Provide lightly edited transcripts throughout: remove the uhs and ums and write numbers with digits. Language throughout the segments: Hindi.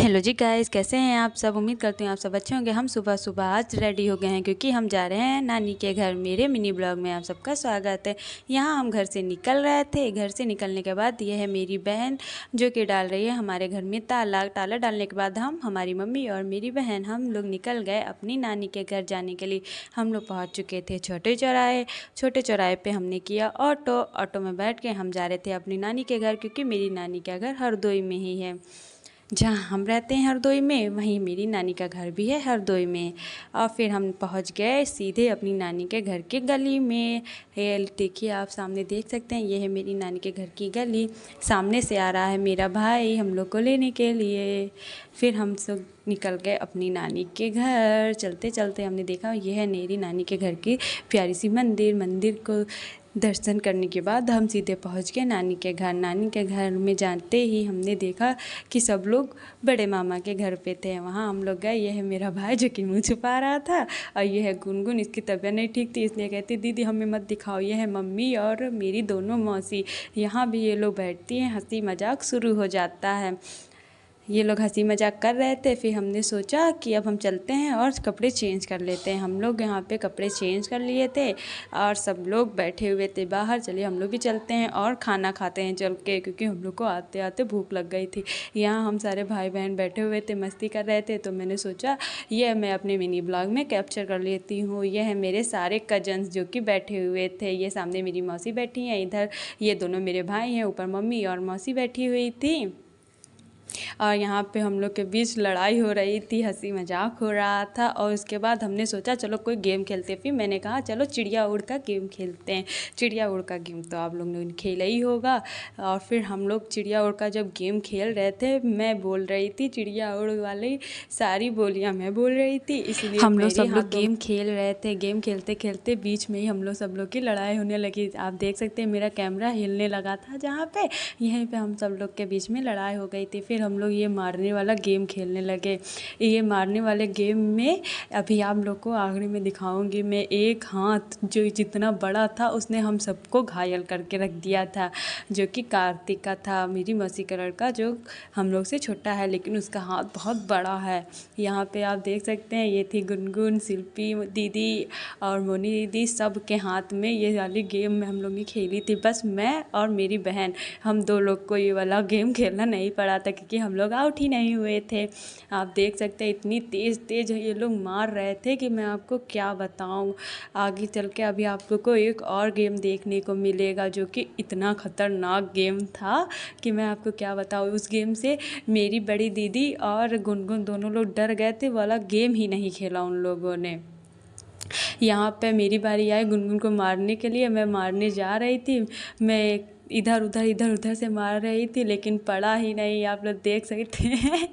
हेलो जी गाइस, कैसे हैं आप सब। उम्मीद करती हूँ आप सब अच्छे होंगे। हम सुबह सुबह आज रेडी हो गए हैं क्योंकि हम जा रहे हैं नानी के घर। मेरे मिनी ब्लॉग में आप सबका स्वागत है। यहाँ हम घर से निकल रहे थे। घर से निकलने के बाद ये है मेरी बहन जो कि डाल रही है हमारे घर में ताला। ताला डालने के बाद हमारी मम्मी और मेरी बहन हम लोग निकल गए अपनी नानी के घर जाने के लिए। हम लोग पहुँच चुके थे छोटे चौराहे। छोटे चौराहे पर हमने किया ऑटो में बैठ के हम जा रहे थे अपनी नानी के घर, क्योंकि मेरी नानी का घर हरदोई में ही है। जहाँ हम रहते हैं हरदोई में, वहीं मेरी नानी का घर भी है हरदोई में। और फिर हम पहुँच गए सीधे अपनी नानी के घर के गली में। ये देखिए, आप सामने देख सकते हैं, ये है मेरी नानी के घर की गली। सामने से आ रहा है मेरा भाई हम लोग को लेने के लिए। फिर हम सब निकल गए अपनी नानी के घर। चलते चलते हमने देखा ये है मेरी नानी के घर की प्यारी सी मंदिर। मंदिर को दर्शन करने के बाद हम सीधे पहुंच गए नानी के घर। नानी के घर में जाते ही हमने देखा कि सब लोग बड़े मामा के घर पे थे। वहाँ हम लोग गए। ये है मेरा भाई जो कि मुँह छुपा रहा था, और ये है गुनगुन, इसकी तबीयत नहीं ठीक थी इसलिए कहती दीदी हमें मत दिखाओ। ये है मम्मी और मेरी दोनों मौसी। यहाँ भी ये लोग बैठती हैं, हंसी मजाक शुरू हो जाता है। ये लोग हंसी मजाक कर रहे थे। फिर हमने सोचा कि अब हम चलते हैं और कपड़े चेंज कर लेते हैं। हम लोग यहाँ पे कपड़े चेंज कर लिए थे और सब लोग बैठे हुए थे बाहर। चलिए हम लोग भी चलते हैं और खाना खाते हैं चल के, क्योंकि हम लोग को आते आते भूख लग गई थी। यहाँ हम सारे भाई बहन बैठे हुए थे, मस्ती कर रहे थे। तो मैंने सोचा ये मैं अपने मिनी ब्लॉग में कैप्चर कर लेती हूँ। ये है मेरे सारे कजन्स जो कि बैठे हुए थे। ये सामने मेरी मौसी बैठी हैं, इधर ये दोनों मेरे भाई हैं, ऊपर मम्मी और मौसी बैठी हुई थी। और यहाँ पे हम लोग के बीच लड़ाई हो रही थी, हंसी मजाक हो रहा था। और उसके बाद हमने सोचा चलो कोई गेम खेलते। फिर मैंने कहा चलो चिड़िया उड़ का गेम खेलते हैं। चिड़िया उड़ का गेम तो आप लोग ने खेला ही होगा। और फिर हम लोग चिड़िया उड़ का जब गेम खेल रहे थे, मैं बोल रही थी चिड़िया उड़ वाली सारी बोलियाँ मैं बोल रही थी, इसलिए हम लोग सब लोग गेम खेल रहे थे। गेम खेलते खेलते बीच में ही हम लोग सब लोग की लड़ाई होने लगी। आप देख सकते हैं मेरा कैमरा हिलने लगा था जहाँ पे, यहीं पे हम सब लोग के बीच में लड़ाई हो गई थी। फिर हम लोग ये मारने वाला गेम खेलने लगे। ये मारने वाले गेम में अभी आप लोग को आखिरी में दिखाऊंगी मैं। एक हाथ जो जितना बड़ा था उसने हम सबको घायल करके रख दिया था, जो कि कार्तिक का था, मेरी मौसी का लड़का, जो हम लोग से छोटा है लेकिन उसका हाथ बहुत बड़ा है। यहाँ पे आप देख सकते हैं ये थी गुनगुन, शिल्पी दीदी और मोनी दीदी, सब के हाथ में ये वाली गेम में हम लोग ने खेली थी। बस मैं और मेरी बहन, हम दो लोग को ये वाला गेम खेलना नहीं पड़ा था क्योंकि हम लोग आउट ही नहीं हुए थे। आप देख सकते हैं इतनी तेज़ तेज़ ये लोग मार रहे थे कि मैं आपको क्या बताऊं। आगे चल के अभी आप लोग को एक और गेम देखने को मिलेगा जो कि इतना ख़तरनाक गेम था कि मैं आपको क्या बताऊं। उस गेम से मेरी बड़ी दीदी और गुनगुन दोनों लोग डर गए थे, वाला गेम ही नहीं खेला उन लोगों ने। यहाँ पे मेरी बारी आई गुनगुन को मारने के लिए। मैं मारने जा रही थी, मैं इधर उधर से मार रही थी लेकिन पड़ा ही नहीं, आप लोग देख सकते हैं।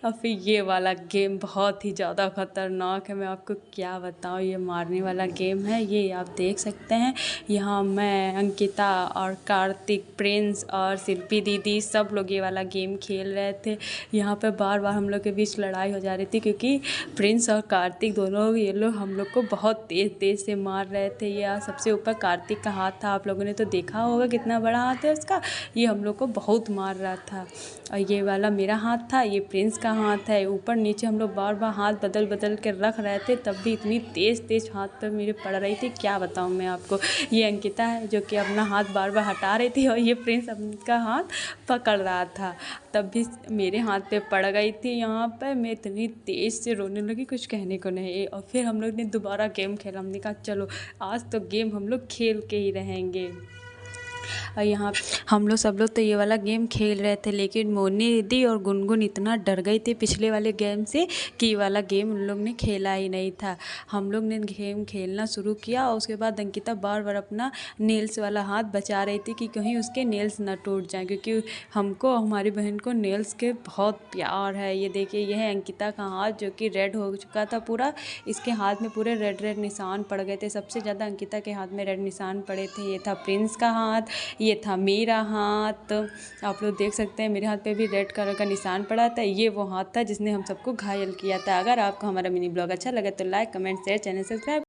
और फिर ये वाला गेम बहुत ही ज़्यादा ख़तरनाक है, मैं आपको क्या बताऊँ। ये मारने वाला गेम है, ये आप देख सकते हैं। यहाँ मैं, अंकिता और कार्तिक, प्रिंस और शिल्पी दीदी सब लोग ये वाला गेम खेल रहे थे। यहाँ पे बार बार हम लोग के बीच लड़ाई हो जा रही थी क्योंकि प्रिंस और कार्तिक दोनों ये लोग हम लोग को बहुत तेज़ से मार रहे थे। ये सबसे ऊपर कार्तिक का हाथ था, आप लोगों ने तो देखा होगा कितना बड़ा हाथ है उसका। ये हम लोग को बहुत मार रहा था। और ये वाला मेरा हाथ था, ये प्रिंस का हाथ है। ऊपर नीचे हम लोग बार बार हाथ बदल बदल के रख रहे थे, तब भी इतनी तेज़ हाथ पर मेरे पड़ रही थी, क्या बताऊँ मैं आपको। ये अंकिता है जो कि अपना हाथ बार बार हटा रही थी और ये प्रिंस अपना हाथ पकड़ रहा था, तब भी मेरे हाथ पे पड़ गई थी। यहाँ पर मैं इतनी तेज़ से रोने लगी कुछ कहने को नहीं। और फिर हम लोग ने दोबारा गेम खेला। हमने कहा चलो आज तो गेम हम लोग खेल के ही रहेंगे। और यहाँ हम लोग सब लोग तो ये वाला गेम खेल रहे थे, लेकिन मोनी दीदी और गुनगुन इतना डर गई थी पिछले वाले गेम से कि ये वाला गेम उन लोग ने खेला ही नहीं था। हम लोग ने गेम खेलना शुरू किया और उसके बाद अंकिता बार बार अपना नेल्स वाला हाथ बचा रही थी कि कहीं उसके नेल्स ना टूट जाएं, क्योंकि हमको, हमारी बहन को नेल्स के बहुत प्यार है। ये देखिए, यह है अंकिता का हाथ जो कि रेड हो चुका था पूरा। इसके हाथ में पूरे रेड निशान पड़ गए थे। सबसे ज़्यादा अंकिता के हाथ में रेड निशान पड़े थे। ये था प्रिंस का हाथ, ये था मेरा हाथ। आप लोग देख सकते हैं मेरे हाथ पे भी रेड कलर का निशान पड़ा था। ये वो हाथ था जिसने हम सबको घायल किया था। अगर आपको हमारा मिनी ब्लॉग अच्छा लगे तो like, comment, share, channel subscribe